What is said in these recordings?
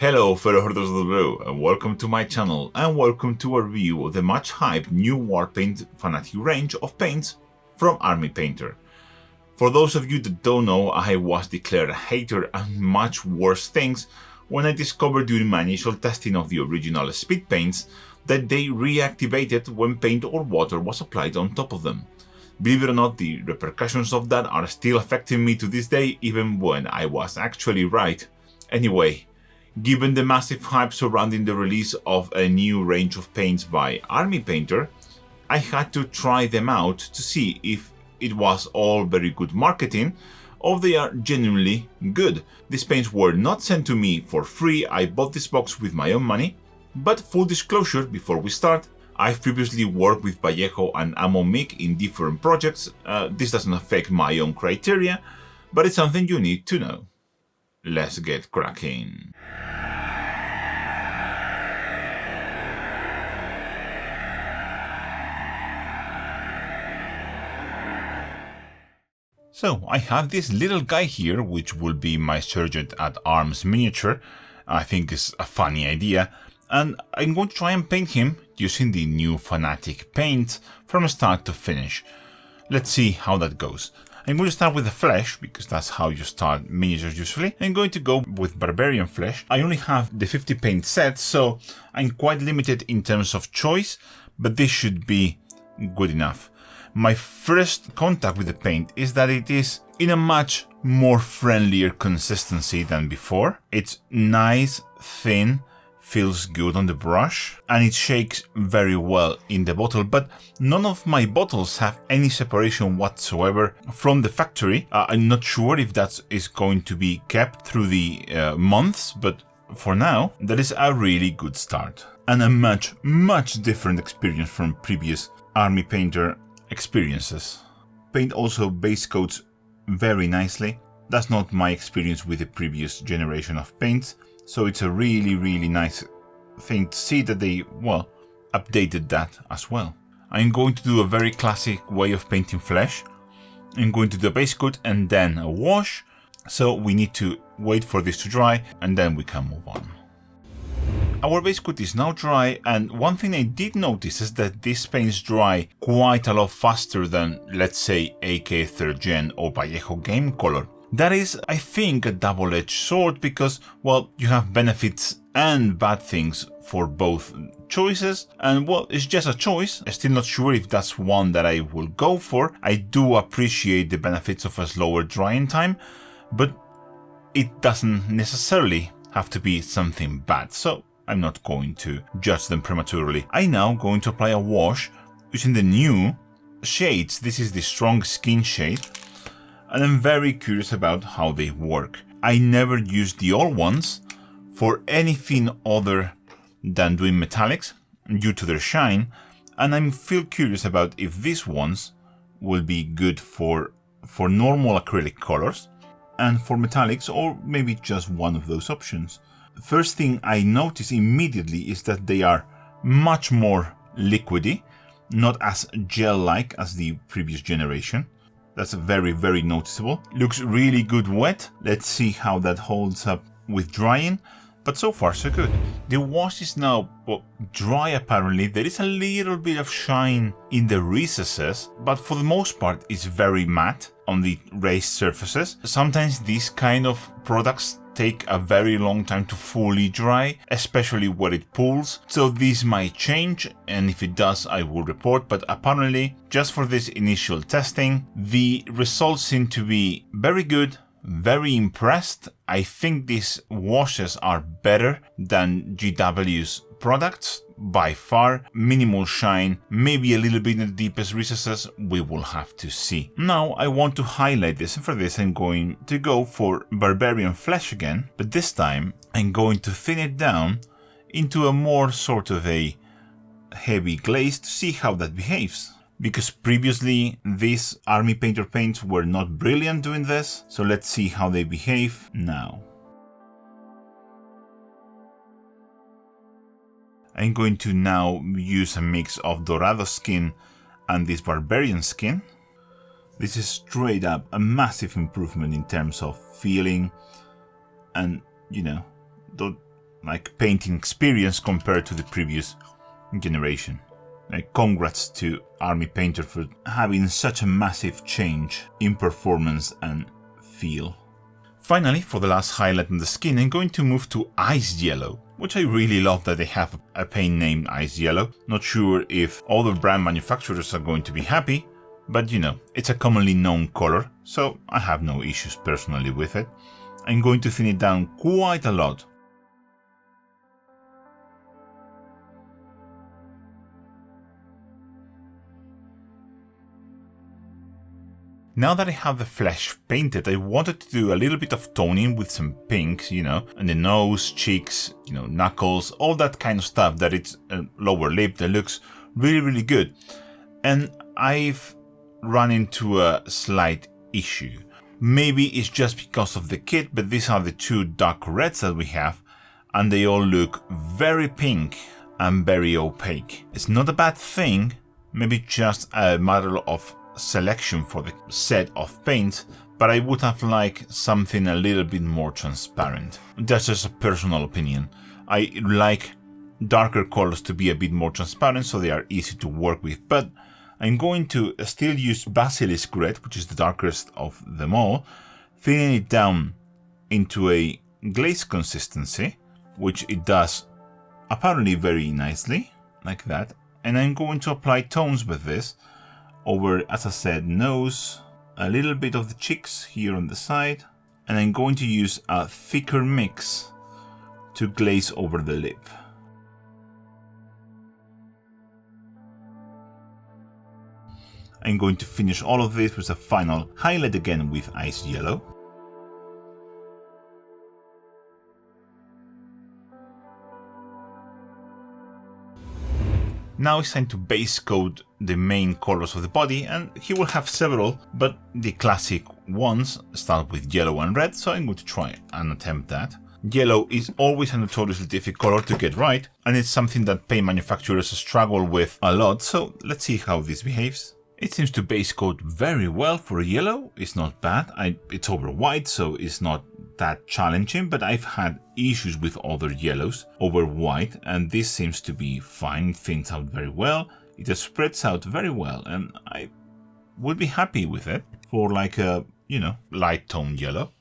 Hello fellow hoarders of the blue, and welcome to my channel, and welcome to a review of the much hyped new Warpaint Fanatic range of paints from Army Painter. For those of you that don't know, I was declared a hater and much worse things when I discovered during my initial testing of the original speed paints that they reactivated when paint or water was applied on top of them. Believe it or not, the repercussions of that are still affecting me to this day, even when I was actually right. Anyway, given the massive hype surrounding the release of a new range of paints by Army Painter, I had to try them out to see if it was all very good marketing or they are genuinely good. These paints were not sent to me for free, I bought this box with my own money, but full disclosure before we start, I've previously worked with Vallejo and Amo Mick in different projects. This doesn't affect my own criteria, but it's something you need to know. Let's get cracking. So I have this little guy here, which will be my Sergeant at Arms miniature. I think it's a funny idea, and I'm going to try and paint him using the new Fanatic paint from start to finish. Let's see how that goes. I'm going to start with the flesh, because that's how you start miniatures usually. I'm going to go with Barbarian flesh. I only have the 50 paint set, so I'm quite limited in terms of choice, but this should be good enough. My first contact with the paint is that it is in a much more friendlier consistency than before. It's nice, thin, feels good on the brush, and it shakes very well in the bottle, but none of my bottles have any separation whatsoever from the factory. I'm not sure if that is going to be kept through the months, but for now, that is a really good start. And a much different experience from previous Army Painter experiences. Paint also base coats very nicely. That's not my experience with the previous generation of paints, so it's a really nice thing to see that they, well, updated that as well. I'm going to do a very classic way of painting flesh. I'm going to do a base coat and then a wash, so we need to wait for this to dry and then we can move on. Our base coat is now dry, and one thing I did notice is that these paints dry quite a lot faster than, let's say, AK 3rd Gen or Vallejo Game Color. That is, I think, a double-edged sword because, well, you have benefits and bad things for both choices, and well, it's just a choice. I'm still not sure if that's one that I will go for. I do appreciate the benefits of a slower drying time, but it doesn't necessarily have to be something bad, so I'm not going to judge them prematurely. I'm now going to apply a wash using the new shades. This is the strong skin shade, and I'm very curious about how they work. I never used the old ones for anything other than doing metallics due to their shine, and I feel curious about if these ones will be good for normal acrylic colors and for metallics, or maybe just one of those options. First thing I notice immediately is that they are much more liquidy, not as gel-like as the previous generation. That's very noticeable. Looks really good wet. Let's see how that holds up with drying, but so far so good. The wash is now dry apparently. There is a little bit of shine in the recesses, but for the most part it's very matte on the raised surfaces. Sometimes these kind of products take a very long time to fully dry, especially where it pools, so this might change, and if it does I will report, but apparently just for this initial testing the results seem to be very good. Very impressed. I think these washes are better than GW's products by far. Minimal shine, maybe a little bit in the deepest recesses, we will have to see. Now I want to highlight this, and for this I'm going to go for Barbarian flesh again, but this time I'm going to thin it down into a more sort of a heavy glaze to see how that behaves. Because previously these Army Painter paints were not brilliant doing this, so let's see how they behave now. I'm going to now use a mix of Dorado skin and this Barbarian skin. This is straight up a massive improvement in terms of feeling, and you know, like painting experience compared to the previous generation. Like, congrats to Army Painter for having such a massive change in performance and feel. Finally, for the last highlight on the skin, I'm going to move to Ice Yellow, which I really love that they have a paint named Ice Yellow. Not sure if other brand manufacturers are going to be happy, but you know, it's a commonly known color, so I have no issues personally with it. I'm going to thin it down quite a lot. Now that I have the flesh painted, I wanted to do a little bit of toning with some pinks, you know, and the nose, cheeks, you know, knuckles, all that kind of stuff that it's a lower lip that looks really good. And I've run into a slight issue. Maybe it's just because of the kit, but these are the two dark reds that we have, and they all look very pink and very opaque. It's not a bad thing, maybe just a matter of selection for the set of paints, but I would have liked something a little bit more transparent. That's just a personal opinion. I like darker colors to be a bit more transparent so they are easy to work with, but I'm going to still use Basilisk Red, which is the darkest of them all, thinning it down into a glaze consistency, which it does apparently very nicely, like that. And I'm going to apply tones with this over, as I said, nose, a little bit of the cheeks here on the side, and I'm going to use a thicker mix to glaze over the lip. I'm going to finish all of this with a final highlight again with Ice Yellow. Now it's time to base coat the main colors of the body, and he will have several, but the classic ones start with yellow and red, so I'm going to try and attempt that. Yellow is always a notoriously difficult color to get right, and it's something that paint manufacturers struggle with a lot, so let's see how this behaves. It seems to base coat very well for a yellow. It's not bad. It's over white, so it's not that challenging, but I've had issues with other yellows over white, and this seems to be fine. It thins out very well. It just spreads out very well, and I would be happy with it for like a, you know, light tone yellow.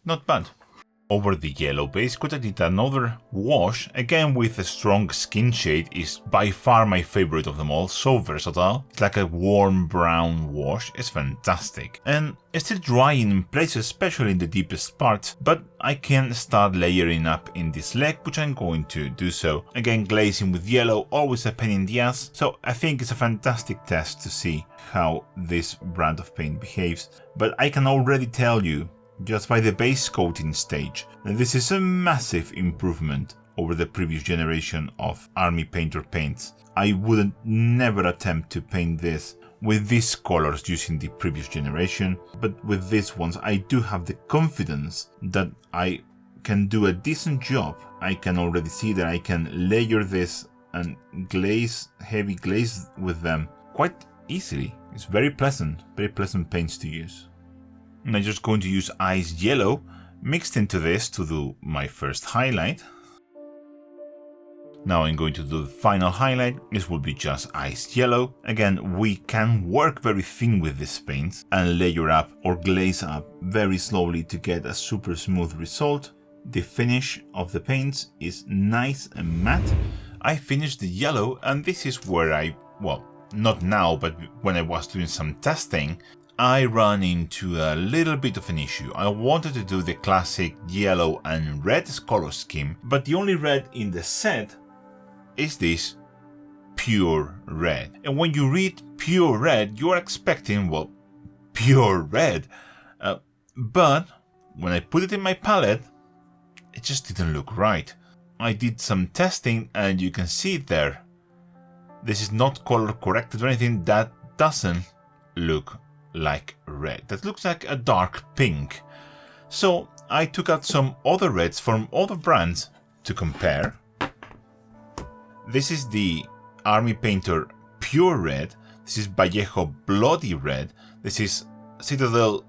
Not bad. Over the yellow base coat I did another wash, again with a strong skin shade. Is by far my favorite of them all, so versatile. It's like a warm brown wash, it's fantastic. And it's still drying in places, especially in the deepest parts, but I can start layering up in this leg, which I'm going to do so. Again, glazing with yellow, always a pain in the ass, so I think it's a fantastic test to see how this brand of paint behaves. But I can already tell you, just by the base coating stage, this is a massive improvement over the previous generation of Army Painter paints. I wouldn't never attempt to paint this with these colors using the previous generation, but with these ones I do have the confidence that I can do a decent job. I can already see that I can layer this and glaze, heavy glaze with them quite easily. It's very pleasant paints to use. And I'm just going to use Ice Yellow mixed into this to do my first highlight. Now I'm going to do the final highlight. This will be just Ice Yellow. Again, we can work very thin with these paints and layer up or glaze up very slowly to get a super smooth result. The finish of the paints is nice and matte. I finished the yellow, and this is where well, not now, but when I was doing some testing, I ran into a little bit of an issue. I wanted to do the classic yellow and red color scheme, but the only red in the set is this pure red. And when you read pure red, you're expecting, well, pure red. But when I put it in my palette, it just didn't look right. I did some testing and you can see it there. This is not color corrected or anything. That doesn't look like red. That looks like a dark pink. So I took out some other reds from other brands to compare. This is the Army Painter Pure Red. This is Vallejo Bloody Red. This is Citadel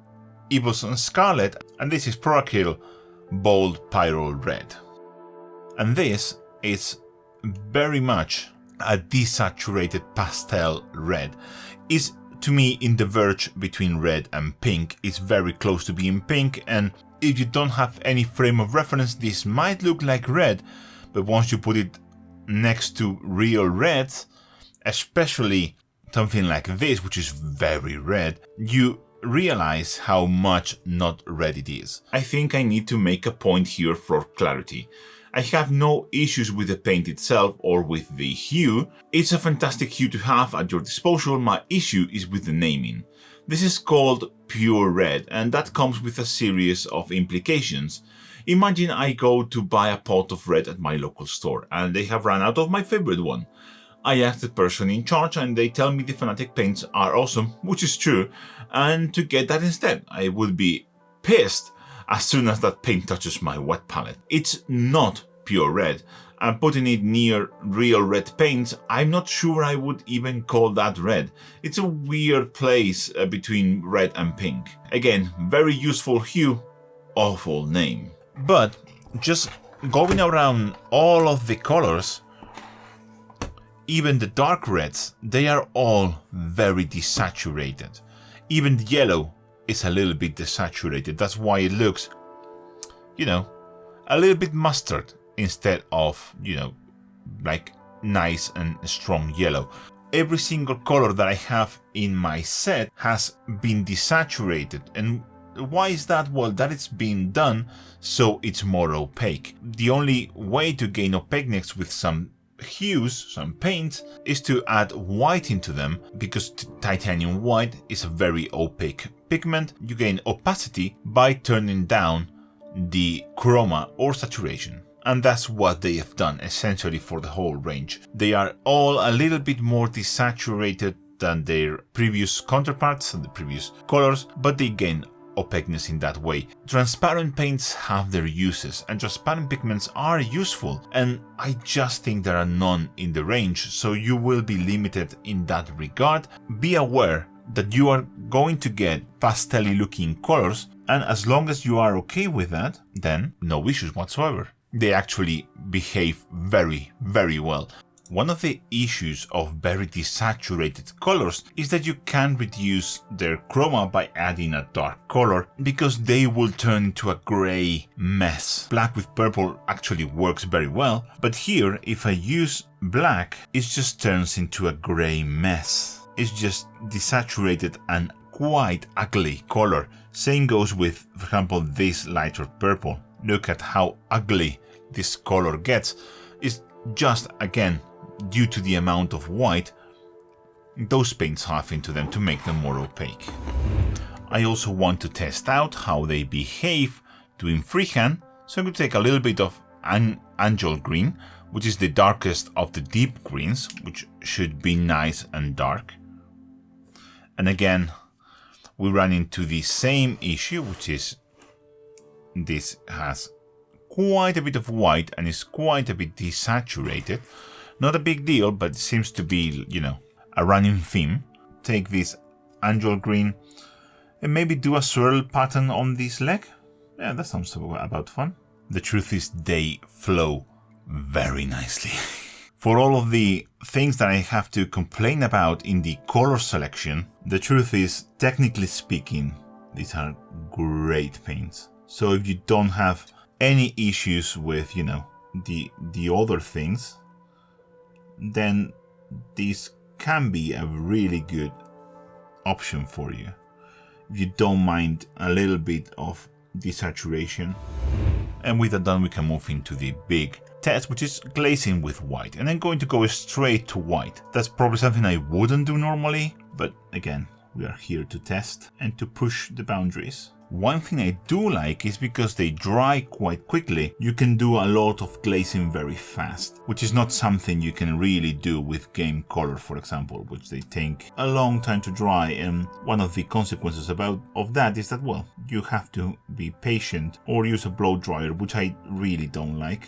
Evilson Scarlet. And this is Prorakill Bold Pyro Red. And this is very much a desaturated pastel red. Is to me in the verge between red and pink. It's very close to being pink, and if you don't have any frame of reference, this might look like red, but once you put it next to real reds, especially something like this, which is very red, you realize how much not red it is. I think I need to make a point here for clarity. I have no issues with the paint itself or with the hue. It's a fantastic hue to have at your disposal. My issue is with the naming. This is called pure red, and that comes with a series of implications. Imagine I go to buy a pot of red at my local store and they have run out of my favorite one. I ask the person in charge and they tell me the Fanatic paints are awesome, which is true, and to get that instead. I would be pissed as soon as that paint touches my wet palette. It's not pure red, and putting it near real red paints, I'm not sure I would even call that red. It's a weird place between red and pink. Again, very useful hue, awful name. But just going around all of the colors, even the dark reds, they are all very desaturated. Even the yellow is a little bit desaturated. That's why it looks, you know, a little bit mustard instead of, you know, like nice and strong yellow. Every single color that I have in my set has been desaturated. And why is that? Well, that it's been done so it's more opaque. The only way to gain opaqueness with some hues, some paints, is to add white into them, because titanium white is a very opaque pigment. You gain opacity by turning down the chroma or saturation. And that's what they have done essentially for the whole range. They are all a little bit more desaturated than their previous counterparts and the previous colors, but they gain opaqueness in that way. Transparent paints have their uses, and transparent pigments are useful, and I just think there are none in the range, so you will be limited in that regard. Be aware that you are going to get pastel-y looking colors, and as long as you are okay with that, then no issues whatsoever. They actually behave very, very well. One of the issues of very desaturated colors is that you can reduce their chroma by adding a dark color, because they will turn into a gray mess. Black with purple actually works very well, but here if I use black, it just turns into a gray mess. It's just desaturated and quite ugly color. Same goes with, for example, this lighter purple. Look at how ugly this color gets. It's just, again, due to the amount of white those paints have into them to make them more opaque. I also want to test out how they behave doing freehand, so I'm going to take a little bit of angel green, which is the darkest of the deep greens, which should be nice and dark. And again, we run into the same issue, which is this has quite a bit of white and is quite a bit desaturated. Not a big deal, but it seems to be, you know, a running theme. Take this angel green and maybe do a swirl pattern on this leg. Yeah, that sounds about fun. The truth is they flow very nicely. For all of the things that I have to complain about in the color selection, the truth is, technically speaking, these are great paints. So if you don't have any issues with, you know, the other things, then this can be a really good option for you. If you don't mind a little bit of desaturation. And with that done, we can move into the big test, which is glazing with white. And I'm going to go straight to white. That's probably something I wouldn't do normally, but again, we are here to test and to push the boundaries. One thing I do like is because they dry quite quickly, you can do a lot of glazing very fast, which is not something you can really do with game color, for example, which they take a long time to dry. And one of the consequences of that is that, well, you have to be patient or use a blow dryer, which I really don't like.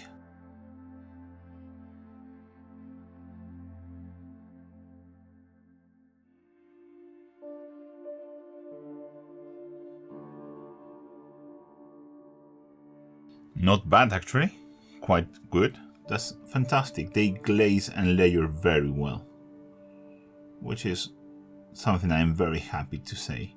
Not bad, actually. quite good. That's fantastic. They glaze and layer very well, which is something I'm very happy to say.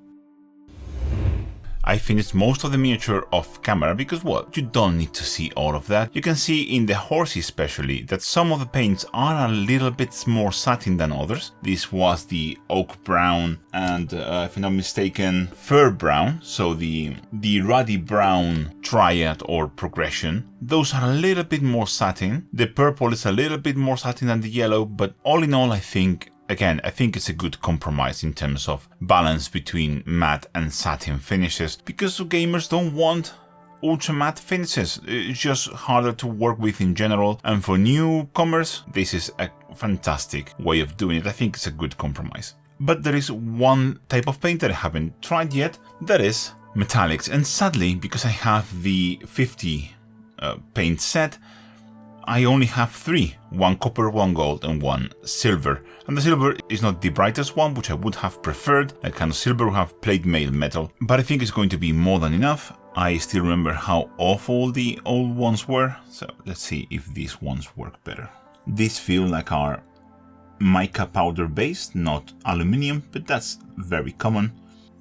I finished most of the miniature off camera because, well, you don't need to see all of that. You can see in the horse especially that some of the paints are a little bit more satin than others. This was the oak brown and, if I'm not mistaken, fur brown. So the ruddy brown triad or progression. Those are a little bit more satin. The purple is a little bit more satin than the yellow, but all in all, I think it's a good compromise in terms of balance between matte and satin finishes, because gamers don't want ultra matte finishes. It's just harder to work with in general, and for newcomers, this is a fantastic way of doing it. I think it's a good compromise. But there is one type of paint that I haven't tried yet, that is metallics, and sadly, because I have the 50 paint set, I only have 3, 1 copper, 1 gold and 1 silver. And the silver is not the brightest one, which I would have preferred. That kind of silver would have played male metal, but I think it's going to be more than enough. I still remember how awful the old ones were, so let's see if these ones work better. These feel like are mica powder based, not aluminium, but that's very common.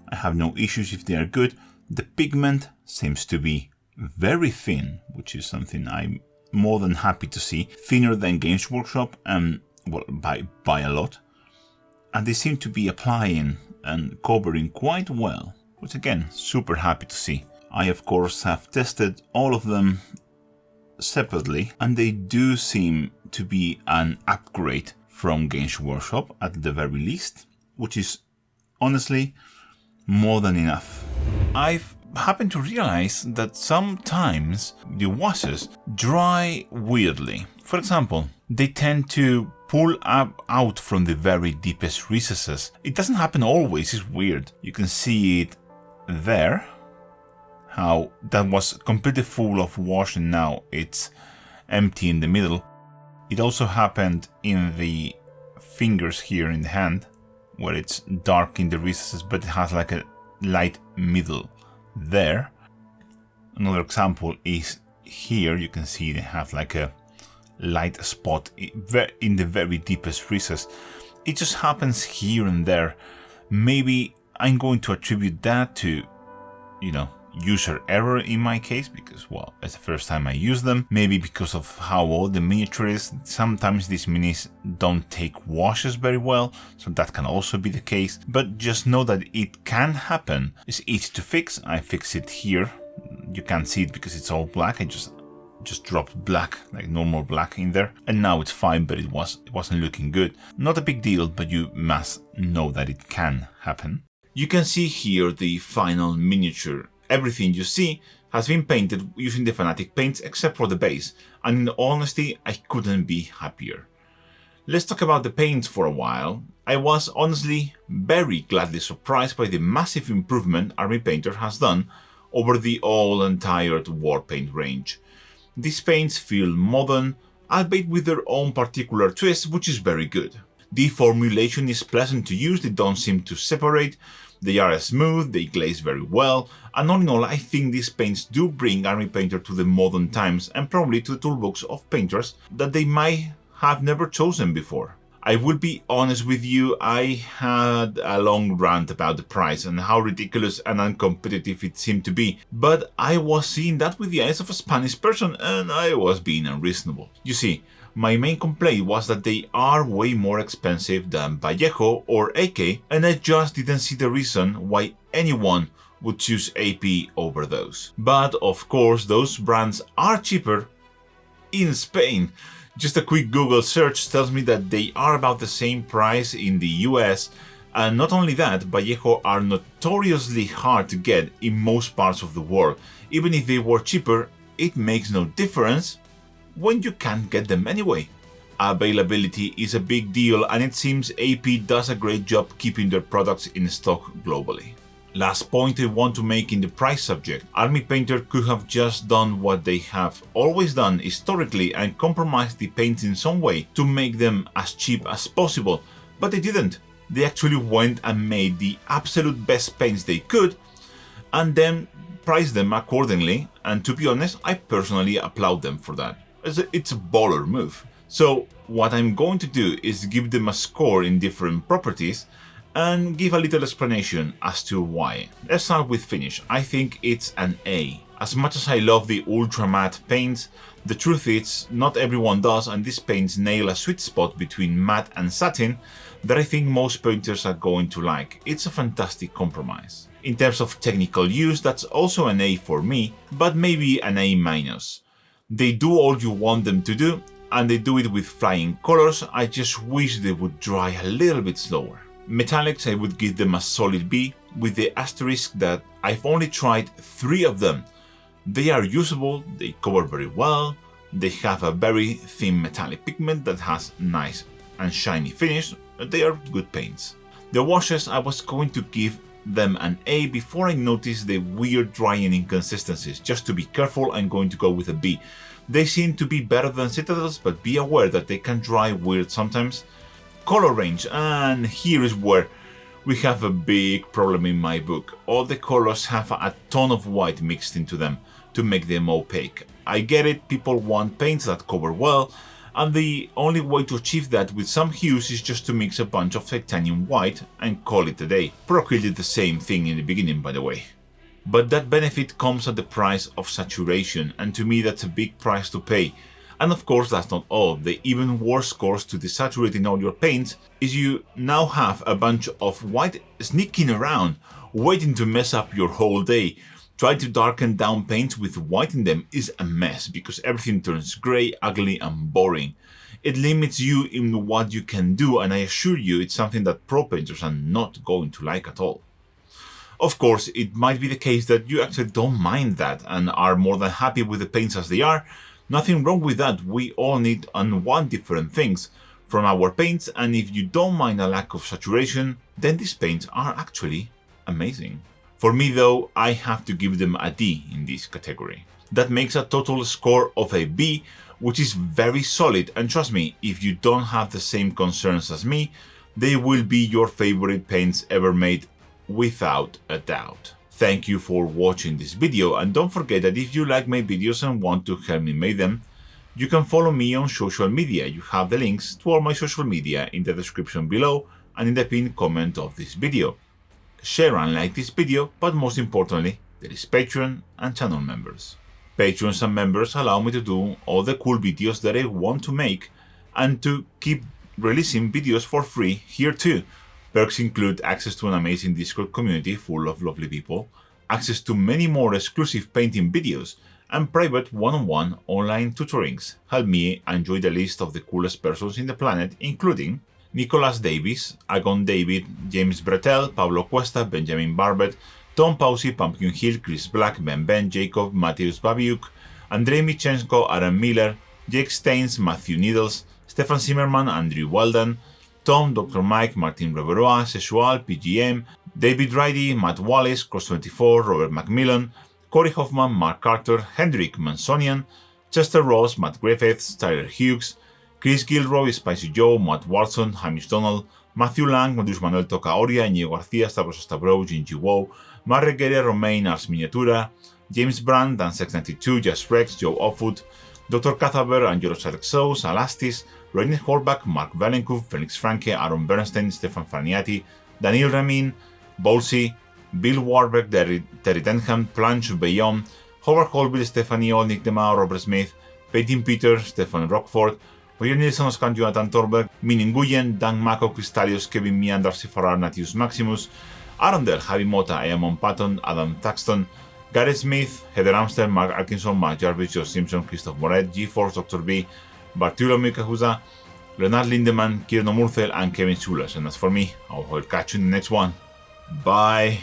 I have no issues if they are good. The pigment seems to be very thin, which is something I'm more than happy to see. Thinner than Games Workshop, and well, by a lot. And they seem to be applying and covering quite well, which again, super happy to see. I of course have tested all of them separately, and they do seem to be an upgrade from Games Workshop at the very least, which is honestly more than enough. I've happened to realize that sometimes the washes dry weirdly. For example, they tend to pull up out from the very deepest recesses. It doesn't happen always, it's weird. You can see it there, how that was completely full of wash and now it's empty in the middle. It also happened in the fingers here in the hand, where it's dark in the recesses but it has like a light middle there. Another example is here. You can see they have like a light spot in the very deepest recess. It just happens here and there. Maybe I'm going to attribute that to, user error in my case, because, well, it's the first time I use them. Maybe because of how old the miniature is. Sometimes these minis don't take washes very well, so that can also be the case. But just know that it can happen. It's easy to fix. I fix it here. You can't see it because it's all black. I just dropped black, like normal black in there, and now it's fine, but it wasn't looking good. Not a big deal, but you must know that it can happen. You can see here the final miniature. Everything you see has been painted using the Fanatic paints except for the base, and in honesty, I couldn't be happier. Let's talk about the paints for a while. I was honestly very gladly surprised by the massive improvement Army Painter has done over the all-and-tired Warpaint range. These paints feel modern, albeit with their own particular twist, which is very good. The formulation is pleasant to use, they don't seem to separate, they are smooth, they glaze very well, and all in all, I think these paints do bring Army Painter to the modern times and probably to the toolbox of painters that they might have never chosen before. I will be honest with you, I had a long rant about the price and how ridiculous and uncompetitive it seemed to be, but I was seeing that with the eyes of a Spanish person and I was being unreasonable. You see, my main complaint was that they are way more expensive than Vallejo or AK, and I just didn't see the reason why anyone would choose AP over those. But of course, those brands are cheaper in Spain. Just a quick Google search tells me that they are about the same price in the US, and not only that, Vallejo are notoriously hard to get in most parts of the world. Even if they were cheaper, it makes no difference when you can't get them anyway. Availability is a big deal, and it seems AP does a great job keeping their products in stock globally. Last point I want to make in the price subject. Army Painter could have just done what they have always done historically and compromised the paints in some way to make them as cheap as possible, but they didn't. They actually went and made the absolute best paints they could and then priced them accordingly, and to be honest, I personally applaud them for that. It's a baller move. So what I'm going to do is give them a score in different properties and give a little explanation as to why. Let's start with finish. I think it's an A. As much as I love the ultra matte paints, the truth is not everyone does, and these paints nail a sweet spot between matte and satin that I think most painters are going to like. It's a fantastic compromise. In terms of technical use, that's also an A for me, but maybe an A-. They do all you want them to do, and they do it with flying colors. I just wish they would dry a little bit slower. Metallics, I would give them a solid B, with the asterisk that I've only tried 3 of them. They are usable, they cover very well, they have a very thin metallic pigment that has nice and shiny finish, they are good paints. The washes, I was going to give them an A before I noticed the weird drying inconsistencies. Just to be careful, I'm going to go with a B. They seem to be better than Citadels, but be aware that they can dry weird sometimes. Color range, and here is where we have a big problem in my book. All the colors have a ton of white mixed into them to make them opaque. I get it, people want paints that cover well, and the only way to achieve that with some hues is just to mix a bunch of titanium white and call it a day. Procreate did the same thing in the beginning, by the way. But that benefit comes at the price of saturation, and to me that's a big price to pay. And of course that's not all. The even worse course to desaturating all your paints is you now have a bunch of white sneaking around, waiting to mess up your whole day. Trying to darken down paints with white in them is a mess because everything turns grey, ugly and boring. It limits you in what you can do, and I assure you it's something that pro painters are not going to like at all. Of course, it might be the case that you actually don't mind that and are more than happy with the paints as they are. Nothing wrong with that. We all need and want different things from our paints, and if you don't mind a lack of saturation, then these paints are actually amazing. For me though, I have to give them a D in this category. That makes a total score of a B, which is very solid, and trust me, if you don't have the same concerns as me, they will be your favorite paints ever made without a doubt. Thank you for watching this video, and don't forget that if you like my videos and want to help me make them, you can follow me on social media. You have the links to all my social media in the description below and in the pinned comment of this video. Share and like this video, but most importantly, there is Patreon and channel members. Patrons and members allow me to do all the cool videos that I want to make and to keep releasing videos for free here too. Perks include access to an amazing Discord community full of lovely people, access to many more exclusive painting videos, and private one-on-one online tutorings. Help me enjoy the list of the coolest persons in the planet, including Nicholas Davis, Agon David, James Bretel, Pablo Cuesta, Benjamin Barbet, Tom Pausi, Pumpkin Hill, Chris Black, Ben, Jacob, Mateusz Babiuk, Andrei Michenko, Aaron Miller, Jake Staines, Matthew Needles, Stefan Zimmerman, Andrew Walden, Tom, Dr. Mike, Martin Reveroa, Sexual, PGM, David Ridey, Matt Wallace, Cross24, Robert Macmillan, Corey Hoffman, Mark Carter, Hendrik Mansonian, Chester Ross, Matt Griffiths, Tyler Hughes, Chris Gilroy, Spicy Joe, Matt Watson, Hamish Donald, Matthew Lang, Madus Manuel Tocaoria, Iñigo García, Stavros Stavro, Jinji Woe, Mark Reguera, Romain, Ars Miniatura, James Brand, Dan692, Just Rex, Joe Offwood, Dr. Cathaber, Angelos Alexos, Alastis, Rainer Horbach, Mark Valencourt, Felix Franke, Aaron Bernstein, Stefan Farniati, Daniel Ramin, Bolsey, Bill Warbeck, Terry Denham, Planche, Bayon, Howard Colville, Stephanie Old, Nick DeMao, Robert Smith, Peyton Peter, Stefan Rockford, Roger Nilsson, Oscar Jonathan Torberg, Minin Guyen, Dan Mako, Crystalius, Kevin Mian, Darcy Farrar, Natius Maximus, Arundel, Javi Mota, Eamon Patton, Adam Taxton, Gareth Smith, Heather Amster, Mark Atkinson, Mark Jarvis, Joe Simpson, Christoph Moret, G-Force, Dr. B, Bartolo Mikahuza, Leonard Lindemann, Kieran Murthel, and Kevin Schulas. And as for me, I will catch you in the next one. Bye.